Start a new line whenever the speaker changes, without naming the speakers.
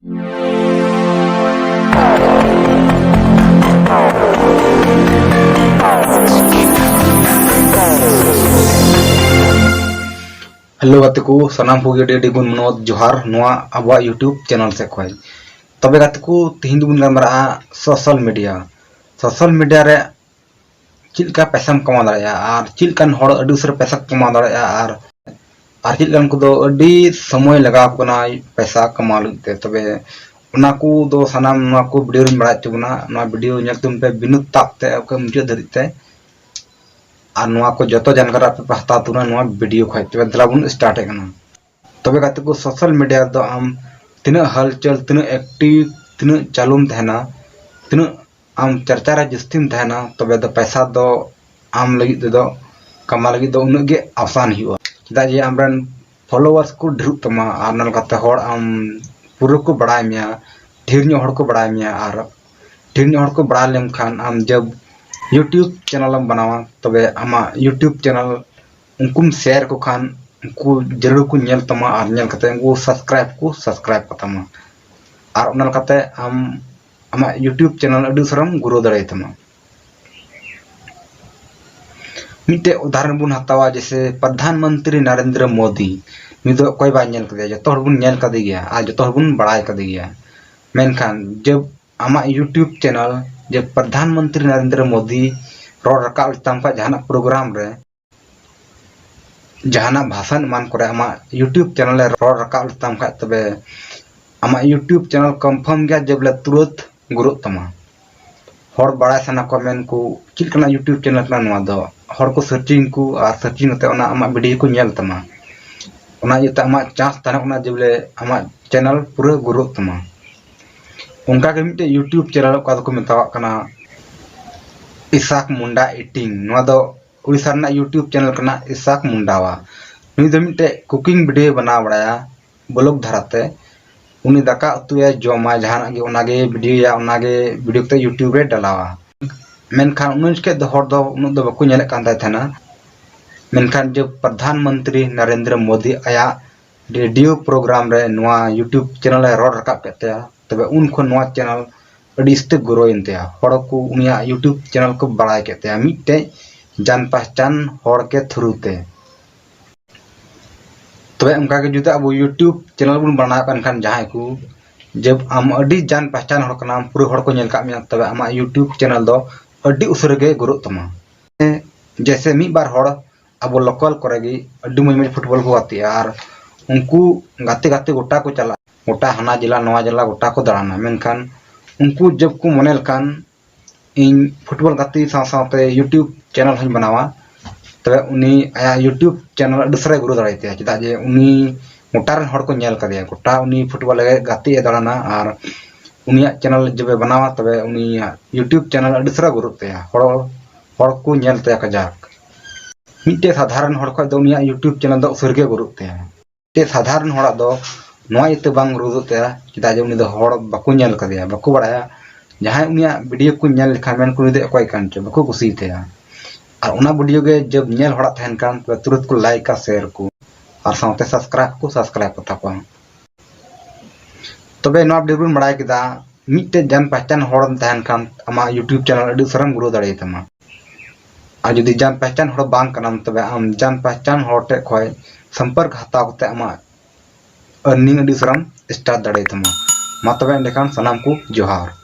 Hello गाते को सनाम को डी गुन मनोद जोहार नोआ आबा यूट्यूब चैनल से खोय तबे गाते को तिहिन दुन गमरा सोशल मीडिया रे चिलका पैसा कमा दाड़िया और चिलकान हड़ अडी उसरे पैसा कमा दाड़िया और चिलकान को दो अडी समय लगाव कना पैसा कमा लगते तबे उना को दो सनाम नोआ को वीडियो रे बड़ा चुबना नोआ वीडियो नेल तुम पे बिनु तापते ओके मुझे धरिते और नोआ को जतो जानकारी पे पहता तुना नोआ वीडियो खाय तबे दला बुन स्टार्ट है कना तबे गाते को सोशल मीडिया दो आम तिना हलचल तिना एक्टिव तिना चालूम तहना तिना आम चर्चा रे जस्तिम तहना तबे दो पैसा दो आम लगी दो कमा लगी दो उन गे आसान हुआ चदा जे आमरन फॉलोअर्स को ढेर तमा और नल गाते हड़ आम पूरा को बड़ाय मिया ढेर न्यो हड़ को बड़ाय मिया और ढेर न्यो हड़ को बड़ा लेम खान आम जब यूट्यूब चैनल बनावा तबे आमा यूट्यूब चैनल उनकुम शेयर को खान उनको जरूर को नेल तमा और नेल कते उनको सब्सक्राइब कतमा और उनल कते आमा यूट्यूब चैनल अडी सरम गुरो दड़े तमा मिटे उदाहरण बुन हतावा जैसे प्रधानमंत्री नरेंद्र मोदी निदो कोई बा नेल कदे जतो हर बुन नेल कदे गया आ जतो हर बुन बड़ाय कदे गया मेनखान जब आमा यूट्यूब चैनल जब प्रधानमंत्री नरेंद्र मोदी रोड रकाब तम का जहाना प्रोग्राम रे जहाना भाषण मान करे आमा यूट्यूब चैनल रे रोड रकाब तम का तबे आमा यूट्यूब चैनल कंफर्म गया जब ले तुरंत गुरु तमा हर बड़ा सना कमेंट को चिलकना यूट्यूब चैनल का नवा दो हर को सर्चिंग को और सर्चिंग ते ओना आमा वीडियो को नेल तमा ओना यता आमा चांस ताना ओना जब ले आमा चैनल पूरा गुरु तमा उनका के मिटे यूट्यूब चैनल का को मेतावा कना इसाक मुंडा एटिंग नवा दो उड़ीसा ना यूट्यूब चैनल कना इसाक मुंडावा नुई दो मिटे कुकिंग वीडियो बना बड़ाया ब्लॉग धराते उनी दाका उतुए जमा जहाना गे ओनागे वीडियो या ओनागे वीडियो ते यूट्यूब रे डालावा मेनखान उन के दो हर दो उन दो बको नेले कान थाना मेनखान जब प्रधानमंत्री नरेंद्र मोदी आया रेडियो प्रोग्राम रे नवा यूट्यूब चैनल रे रोड रकाब केते तबे उन को नवा चैनल अडी इस्ते गुरोइनते हड़ को उनिया यूट्यूब चैनल को बड़ाय केते मिटे जान पहचान हड़ के थ्रू ते तबे उनका के जुदा अब यूट्यूब चैनल बुन बना खान जहां को जब आम अडी जान पहचान हड़ कना पूरा हड़ को नेल का मिया तबे आमा यूट्यूब चैनल दो अडी उसरे गे गुरु तमा जैसे मी बार हड़ अब लोकल करेगी अडी मई फुटबॉल को आती और उनको गाते गाते गोटा को चला गोटा हाना जिला नवा जिला गोटा को दाड़ाना मेनखान उनको जब को मनेल कान इन फुटबॉल गाती साथे यूट्यूब चैनल हन बनावा तबे उनी आया यूट्यूब चैनल दूसरे गुरु दाड़ाइते चदा जे उनी मोटा रन हड़ को नेल कदिया गोटा उनी फुटबॉल गाती दाड़ाना और उनिया चैनल जब बनावा तबे उनी यूट्यूब चैनल दूसरा गुरु ते हड़ को नेल ते कजाक मिटे साधारण हड़ को दो उनिया यूट्यूब चैनल दो सरगे गुरु ते ते साधारण हड़ दो नोआ इते बांग रुदते चदा जे उनी दो हड़ बाको नेल कदिया बाको बड़ाया जहां उनिया वीडियो को नेल लेखा मेन को दे कोई कांचे बाको कुसीते और उना वीडियो के जब नेल हड़ा तहन कान तो तुरंत को लाइक का शेयर को और साथे सब्सक्राइब कता को तबे नोआ वीडियो बुन बड़ाय किदा मिटे जान पहचान हड़ तहन कान आमा यूट्यूब चैनल अडी सरम गुरु दाड़े तमा और जदी जान पहचान हड़ बांग कनाम तबे आम जान पहचान हड़ टे खोय संपर्क हताव कते आमा अर्निंग अडी सरम स्टार्ट दाड़े तमा मा तबे एंडेखान सनाम को जोहार।